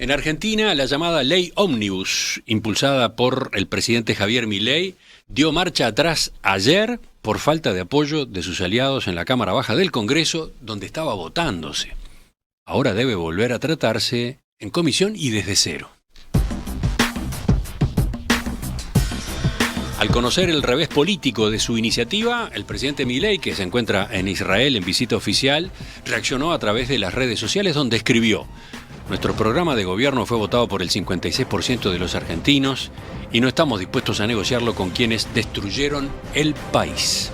En Argentina, la llamada Ley Ómnibus, impulsada por el presidente Javier Milei, dio marcha atrás ayer por falta de apoyo de sus aliados en la Cámara Baja del Congreso, donde estaba votándose. Ahora debe volver a tratarse en comisión y desde cero. Al conocer el revés político de su iniciativa, el presidente Milei, que se encuentra en Israel en visita oficial, reaccionó a través de las redes sociales donde escribió: nuestro programa de gobierno fue votado por el 56% de los argentinos y no estamos dispuestos a negociarlo con quienes destruyeron el país.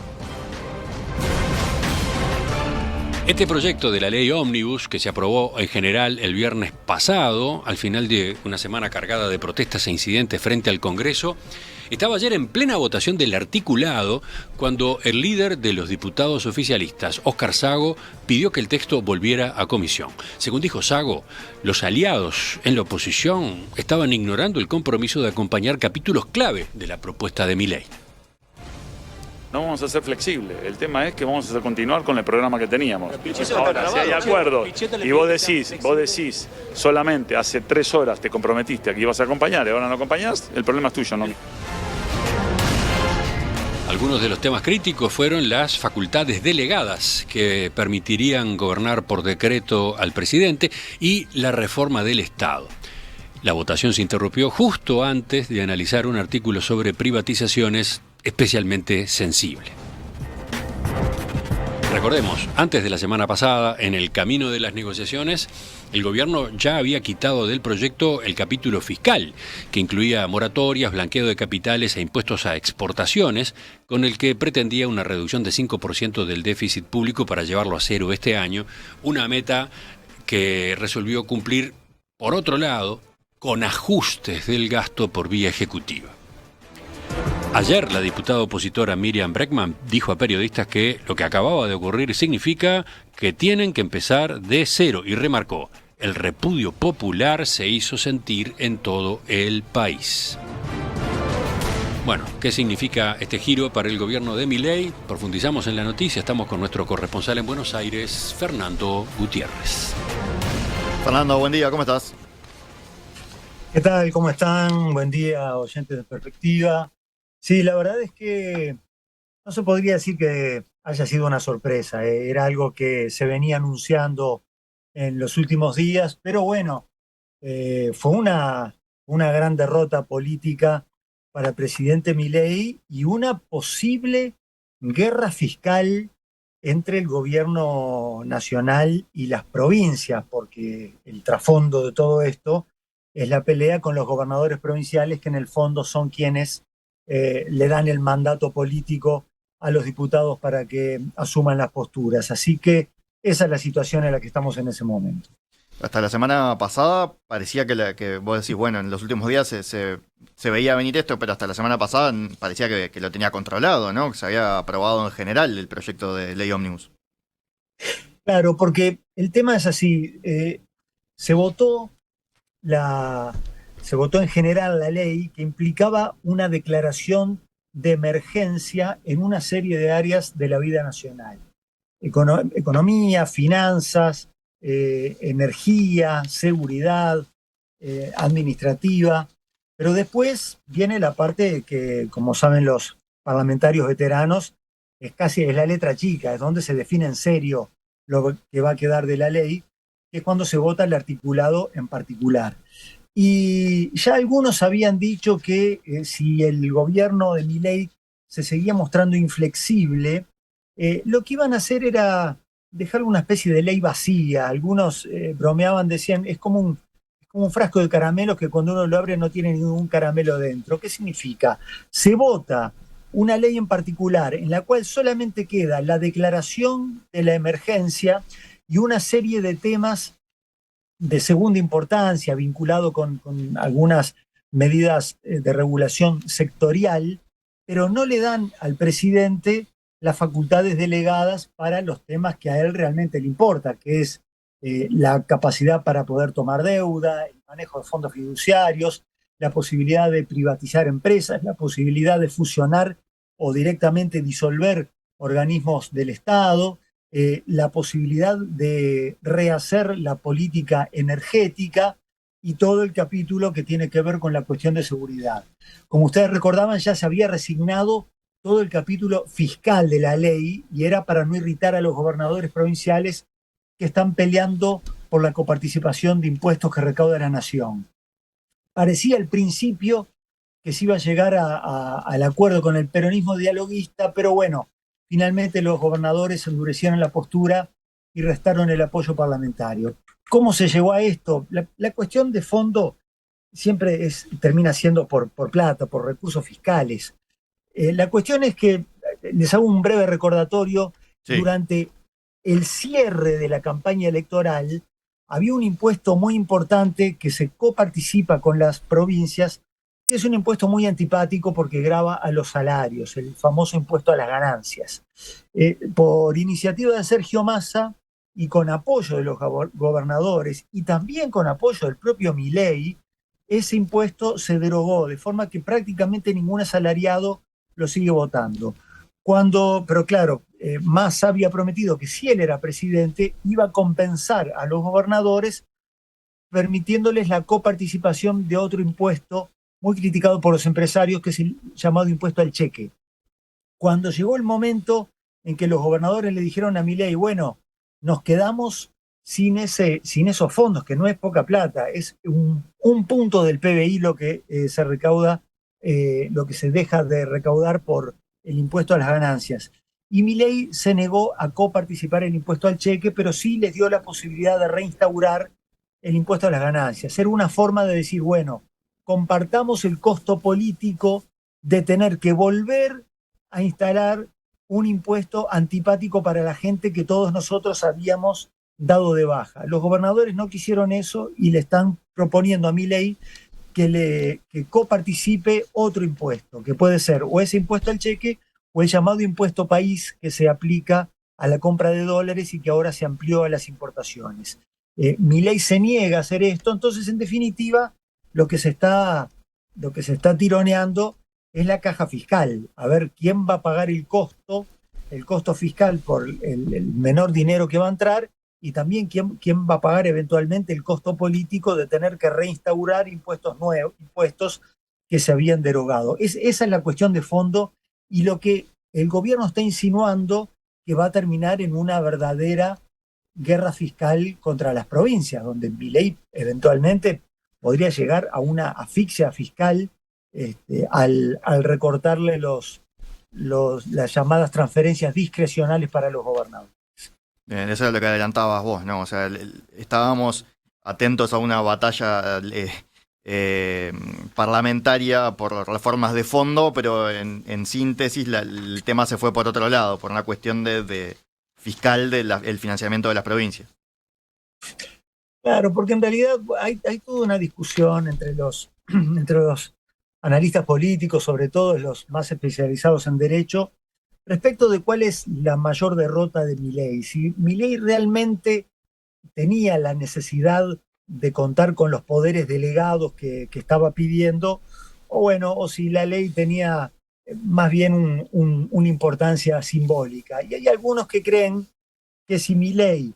Este proyecto de la ley Ómnibus, que se aprobó en general el viernes pasado, al final de una semana cargada de protestas e incidentes frente al Congreso, estaba ayer en plena votación del articulado cuando el líder de los diputados oficialistas, Óscar Sago, pidió que el texto volviera a comisión. Según dijo Sago, los aliados en la oposición estaban ignorando el compromiso de acompañar capítulos clave de la propuesta de Milei. No vamos a ser flexibles, el tema es que vamos a continuar con el programa que teníamos. Ahora, si hay acuerdos y vos decís, solamente hace 3 horas te comprometiste a que ibas a acompañar y ahora no acompañás, el problema es tuyo, ¿no? Algunos de los temas críticos fueron las facultades delegadas que permitirían gobernar por decreto al presidente y la reforma del Estado. La votación se interrumpió justo antes de analizar un artículo sobre privatizaciones especialmente sensible. Recordemos, antes de la semana pasada, en el camino de las negociaciones, el gobierno ya había quitado del proyecto el capítulo fiscal, que incluía moratorias, blanqueo de capitales e impuestos a exportaciones, con el que pretendía una reducción de 5% del déficit público para llevarlo a cero este año, una meta que resolvió cumplir, por otro lado, con ajustes del gasto por vía ejecutiva. Ayer, la diputada opositora Miriam Bregman dijo a periodistas que lo que acababa de ocurrir significa que tienen que empezar de cero y remarcó: el repudio popular se hizo sentir en todo el país. Bueno, ¿qué significa este giro para el gobierno de Milei? Profundizamos en la noticia, estamos con nuestro corresponsal en Buenos Aires, Fernando Gutiérrez. Fernando, buen día, ¿cómo estás? ¿Qué tal? ¿Cómo están? Buen día, oyentes de Perspectiva. Sí, la verdad es que no se podría decir que haya sido una sorpresa. Era algo que se venía anunciando en los últimos días, pero bueno, fue una gran derrota política para el presidente Milei y una posible guerra fiscal entre el gobierno nacional y las provincias, porque el trasfondo de todo esto es la pelea con los gobernadores provinciales, que en el fondo son quienes le dan el mandato político a los diputados para que asuman las posturas. Así que esa es la situación en la que estamos en ese momento. Hasta la semana pasada parecía que vos decís, bueno, en los últimos días se veía venir esto, pero hasta la semana pasada parecía que lo tenía controlado, ¿no? Que se había aprobado en general el proyecto de ley Ómnibus. Claro, porque el tema es así, se votó en general la ley que implicaba una declaración de emergencia en una serie de áreas de la vida nacional. Economía, finanzas, energía, seguridad, administrativa. Pero después viene la parte que, como saben los parlamentarios veteranos, es la letra chica, es donde se define en serio lo que va a quedar de la ley, que es cuando se vota el articulado en particular. Y ya algunos habían dicho que si el gobierno de Milei se seguía mostrando inflexible, lo que iban a hacer era dejar una especie de ley vacía. Algunos bromeaban, decían, es como un frasco de caramelos que cuando uno lo abre no tiene ningún caramelo dentro. ¿Qué significa? Se vota una ley en particular en la cual solamente queda la declaración de la emergencia y una serie de temas de segunda importancia, vinculado con algunas medidas de regulación sectorial, pero no le dan al presidente las facultades delegadas para los temas que a él realmente le importa, que es la capacidad para poder tomar deuda, el manejo de fondos fiduciarios, la posibilidad de privatizar empresas, la posibilidad de fusionar o directamente disolver organismos del Estado, la posibilidad de rehacer la política energética y todo el capítulo que tiene que ver con la cuestión de seguridad. Como ustedes recordaban, ya se había resignado todo el capítulo fiscal de la ley y era para no irritar a los gobernadores provinciales que están peleando por la coparticipación de impuestos que recauda la nación. Parecía al principio que se iba a llegar al acuerdo con el peronismo dialoguista, pero bueno, finalmente los gobernadores endurecieron la postura y restaron el apoyo parlamentario. ¿Cómo se llegó a esto? La cuestión de fondo siempre termina siendo por plata, por recursos fiscales. La cuestión es que, les hago un breve recordatorio, sí. Durante el cierre de la campaña electoral había un impuesto muy importante que se coparticipa con las provincias, que es un impuesto muy antipático porque grava a los salarios, el famoso impuesto a las ganancias. Por iniciativa de Sergio Massa y con apoyo de los gobernadores y también con apoyo del propio Milei, ese impuesto se derogó, de forma que prácticamente ningún asalariado lo sigue votando. Pero claro, Massa había prometido que si él era presidente iba a compensar a los gobernadores permitiéndoles la coparticipación de otro impuesto muy criticado por los empresarios, que es el llamado impuesto al cheque. Cuando llegó el momento en que los gobernadores le dijeron a Milei, bueno, nos quedamos sin esos fondos, que no es poca plata, es un punto del PBI lo que se recauda, lo que se deja de recaudar por el impuesto a las ganancias. Y Milei se negó a coparticipar el impuesto al cheque, pero sí les dio la posibilidad de reinstaurar el impuesto a las ganancias. Era una forma de decir, bueno, compartamos el costo político de tener que volver a instalar un impuesto antipático para la gente que todos nosotros habíamos dado de baja. Los gobernadores no quisieron eso y le están proponiendo a Milei que coparticipe otro impuesto, que puede ser o ese impuesto al cheque o el llamado impuesto país que se aplica a la compra de dólares y que ahora se amplió a las importaciones. Milei se niega a hacer esto, entonces en definitiva lo que se está tironeando es la caja fiscal, a ver quién va a pagar el costo fiscal por el menor dinero que va a entrar y también quién va a pagar eventualmente el costo político de tener que reinstaurar impuestos nuevos, impuestos que se habían derogado. Esa es la cuestión de fondo y lo que el gobierno está insinuando que va a terminar en una verdadera guerra fiscal contra las provincias, donde Milei eventualmente podría llegar a una asfixia fiscal al recortarle las llamadas transferencias discrecionales para los gobernadores. Bien, eso es lo que adelantabas vos, ¿no? O sea, estábamos atentos a una batalla parlamentaria por reformas de fondo, pero en síntesis el tema se fue por otro lado, por una cuestión de fiscal del financiamiento de las provincias. Claro, porque en realidad hay toda una discusión entre los analistas políticos, sobre todo los más especializados en derecho, respecto de cuál es la mayor derrota de Milei. Si Milei realmente tenía la necesidad de contar con los poderes delegados que estaba pidiendo, o si la ley tenía más bien una importancia simbólica. Y hay algunos que creen que si Milei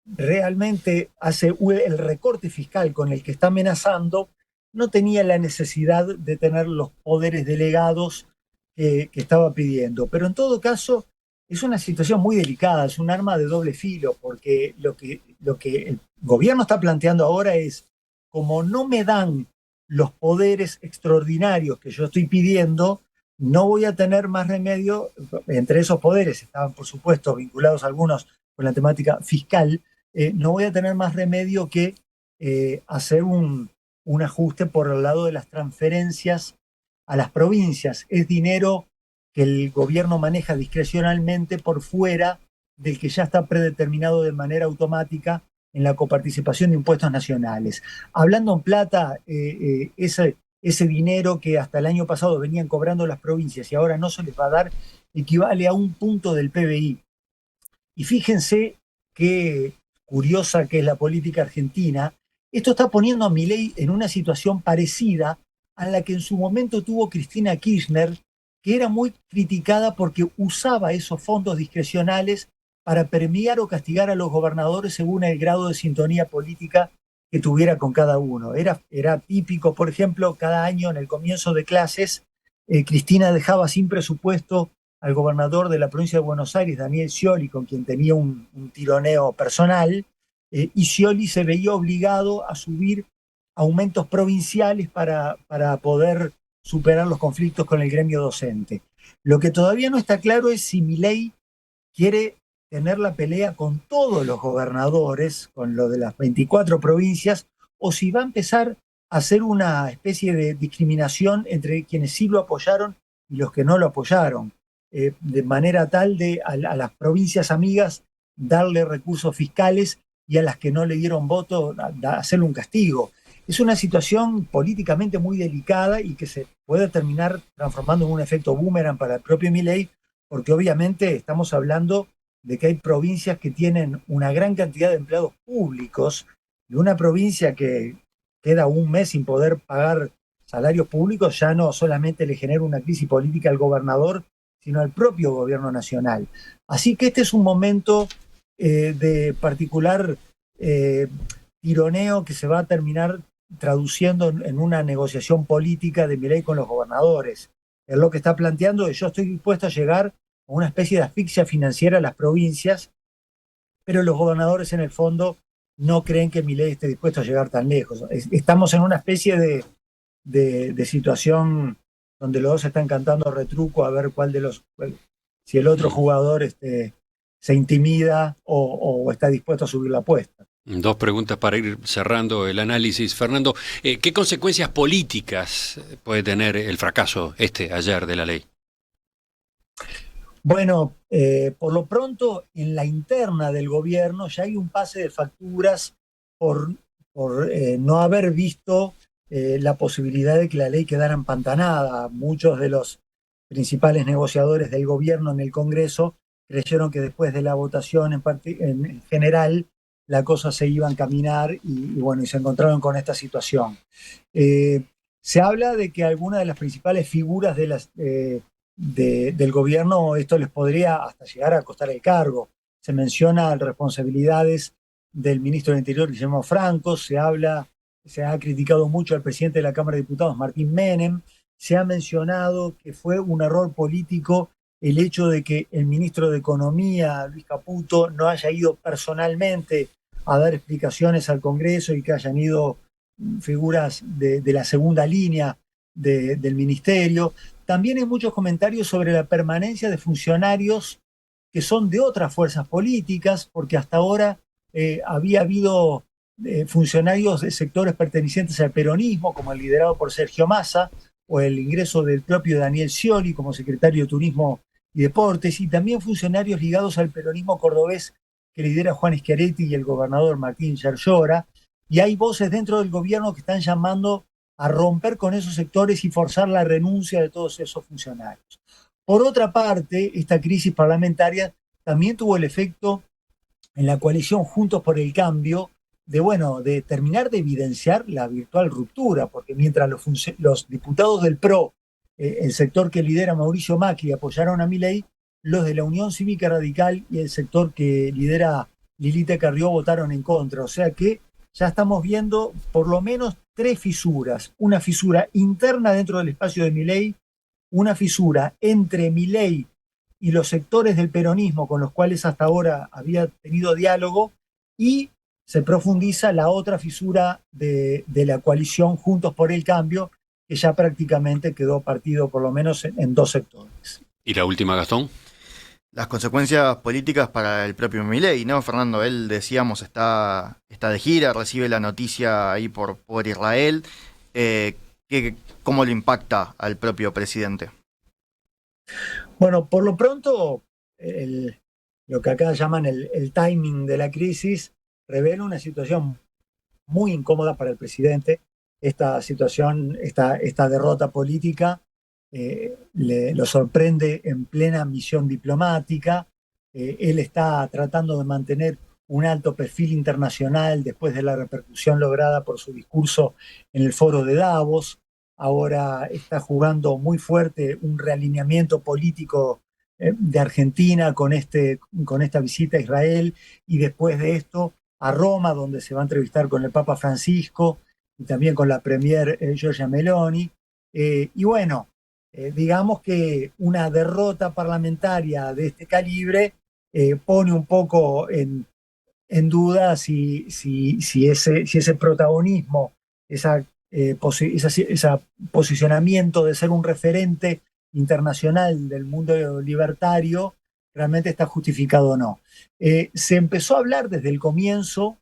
realmente hace el recorte fiscal con el que está amenazando, no tenía la necesidad de tener los poderes delegados que estaba pidiendo. Pero en todo caso, es una situación muy delicada, es un arma de doble filo, porque lo que el gobierno está planteando ahora es, como no me dan los poderes extraordinarios que yo estoy pidiendo, no voy a tener más remedio. Entre esos poderes estaban, por supuesto, vinculados algunos con la temática fiscal, no voy a tener más remedio que hacer un ajuste por el lado de las transferencias a las provincias. Es dinero que el gobierno maneja discrecionalmente por fuera del que ya está predeterminado de manera automática en la coparticipación de impuestos nacionales. Hablando en plata, ese dinero que hasta el año pasado venían cobrando las provincias y ahora no se les va a dar, equivale a 1 punto del PBI. Y fíjense qué curiosa que es la política argentina. Esto está poniendo a Milei en una situación parecida a la que en su momento tuvo Cristina Kirchner, que era muy criticada porque usaba esos fondos discrecionales para premiar o castigar a los gobernadores según el grado de sintonía política que tuviera con cada uno. Era típico, por ejemplo, cada año en el comienzo de clases, Cristina dejaba sin presupuesto al gobernador de la provincia de Buenos Aires, Daniel Scioli, con quien tenía un tironeo personal, y Scioli se veía obligado a subir aumentos provinciales para poder superar los conflictos con el gremio docente. Lo que todavía no está claro es si Milei quiere tener la pelea con todos los gobernadores, con lo de las 24 provincias, o si va a empezar a hacer una especie de discriminación entre quienes sí lo apoyaron y los que no lo apoyaron, de manera tal de a las provincias amigas darle recursos fiscales y a las que no le dieron voto hacerle un castigo. Es una situación políticamente muy delicada y que se puede terminar transformando en un efecto boomerang para el propio Milei, porque obviamente estamos hablando de que hay provincias que tienen una gran cantidad de empleados públicos, y una provincia que queda un mes sin poder pagar salarios públicos ya no solamente le genera una crisis política al gobernador, sino al propio gobierno nacional. Así que este es un momento de particular tironeo que se va a terminar traduciendo en una negociación política de Milei con los gobernadores. Es lo que está planteando, yo estoy dispuesto a llegar a una especie de asfixia financiera a las provincias, pero los gobernadores en el fondo no creen que Milei esté dispuesto a llegar tan lejos. Estamos en una especie de situación donde los dos están cantando retruco a ver si el otro jugador se intimida o está dispuesto a subir la apuesta. Dos preguntas para ir cerrando el análisis. Fernando, ¿qué consecuencias políticas puede tener el fracaso ayer de la ley? Bueno, por lo pronto, en la interna del gobierno ya hay un pase de facturas por no haber visto la posibilidad de que la ley quedara empantanada. Muchos de los principales negociadores del gobierno en el Congreso creyeron que después de la votación en general la cosa se iba a encaminar y se encontraron con esta situación. Se habla de que algunas de las principales figuras del gobierno esto les podría hasta llegar a costar el cargo. Se menciona responsabilidades del ministro del Interior, Guillermo Franco, se ha criticado mucho al presidente de la Cámara de Diputados, Martín Menem, se ha mencionado que fue un error político el hecho de que el ministro de Economía, Luis Caputo, no haya ido personalmente a dar explicaciones al Congreso y que hayan ido figuras de la segunda línea del ministerio. También hay muchos comentarios sobre la permanencia de funcionarios que son de otras fuerzas políticas, porque hasta ahora había habido funcionarios de sectores pertenecientes al peronismo, como el liderado por Sergio Massa, o el ingreso del propio Daniel Scioli como secretario de Turismo y Deportes, y también funcionarios ligados al peronismo cordobés que lidera Juan Schiaretti y el gobernador Martín Yarlora, y hay voces dentro del gobierno que están llamando a romper con esos sectores y forzar la renuncia de todos esos funcionarios. Por otra parte, esta crisis parlamentaria también tuvo el efecto en la coalición Juntos por el Cambio de terminar de evidenciar la virtual ruptura, porque mientras los diputados del PRO, el sector que lidera Mauricio Macri, apoyaron a Milei, los de la Unión Cívica Radical y el sector que lidera Lilita Carrió votaron en contra. O sea que ya estamos viendo por lo menos tres fisuras. Una fisura interna dentro del espacio de Milei, una fisura entre Milei y los sectores del peronismo con los cuales hasta ahora había tenido diálogo, y se profundiza la otra fisura de la coalición Juntos por el Cambio, que ya prácticamente quedó partido por lo menos en dos sectores. ¿Y la última, Gastón? Las consecuencias políticas para el propio Milei, ¿no, Fernando? Él, decíamos, está de gira, recibe la noticia ahí por Israel. ¿Cómo le impacta al propio presidente? Bueno, por lo pronto, lo que acá llaman el timing de la crisis revela una situación muy incómoda para el presidente. Esta situación, esta derrota política, lo sorprende en plena misión diplomática. Él está tratando de mantener un alto perfil internacional después de la repercusión lograda por su discurso en el foro de Davos. Ahora está jugando muy fuerte un realineamiento político de Argentina con esta visita a Israel, y después de esto a Roma, donde se va a entrevistar con el Papa Francisco y también con la Premier Giorgia Meloni. Y bueno, digamos que una derrota parlamentaria de este calibre pone un poco en duda si ese protagonismo, ese posicionamiento de ser un referente internacional del mundo libertario realmente está justificado o no. Se empezó a hablar desde el comienzo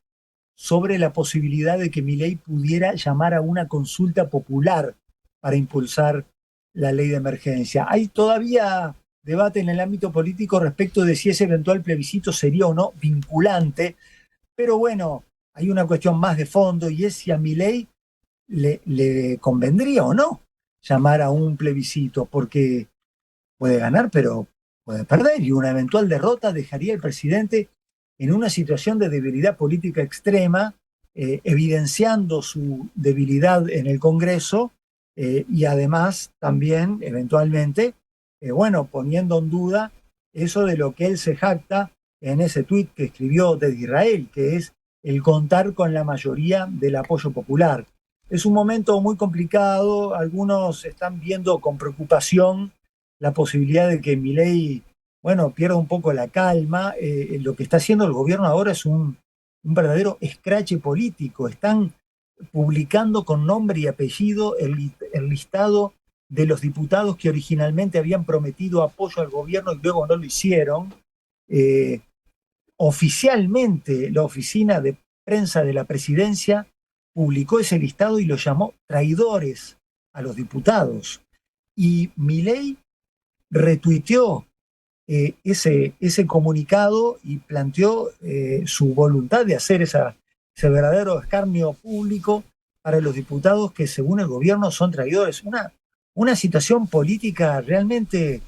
sobre la posibilidad de que Milei pudiera llamar a una consulta popular para impulsar la ley de emergencia. Hay todavía debate en el ámbito político respecto de si ese eventual plebiscito sería o no vinculante, pero bueno, hay una cuestión más de fondo y es si a Milei le convendría o no llamar a un plebiscito, porque puede ganar, pero puede perder, y una eventual derrota dejaría al presidente en una situación de debilidad política extrema, evidenciando su debilidad en el Congreso y además también, eventualmente, poniendo en duda eso de lo que él se jacta en ese tuit que escribió desde Israel, que es el contar con la mayoría del apoyo popular. Es un momento muy complicado, algunos están viendo con preocupación la posibilidad de que Milei, pierda un poco la calma. Lo que está haciendo el gobierno ahora es un verdadero escrache político. Están publicando con nombre y apellido el listado de los diputados que originalmente habían prometido apoyo al gobierno y luego no lo hicieron. Oficialmente, la oficina de prensa de la presidencia publicó ese listado y lo llamó traidores a los diputados. Y Milei retuiteó ese comunicado y planteó su voluntad de hacer ese verdadero escarnio público para los diputados que según el gobierno son traidores. Una situación política realmente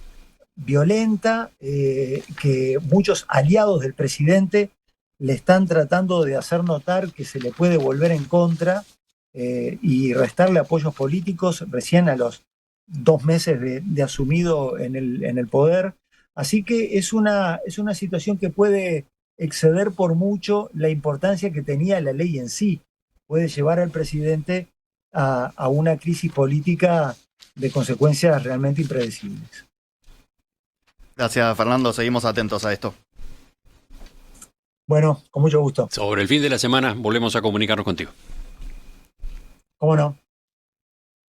violenta que muchos aliados del presidente le están tratando de hacer notar que se le puede volver en contra y restarle apoyos políticos recién a los 2 meses de asumido en el poder. Así que es una situación que puede exceder por mucho la importancia que tenía la ley en sí. Puede llevar al presidente a una crisis política de consecuencias realmente impredecibles. Gracias, Fernando. Seguimos atentos a esto. Bueno, con mucho gusto. Sobre el fin de la semana volvemos a comunicarnos contigo. ¿Cómo no?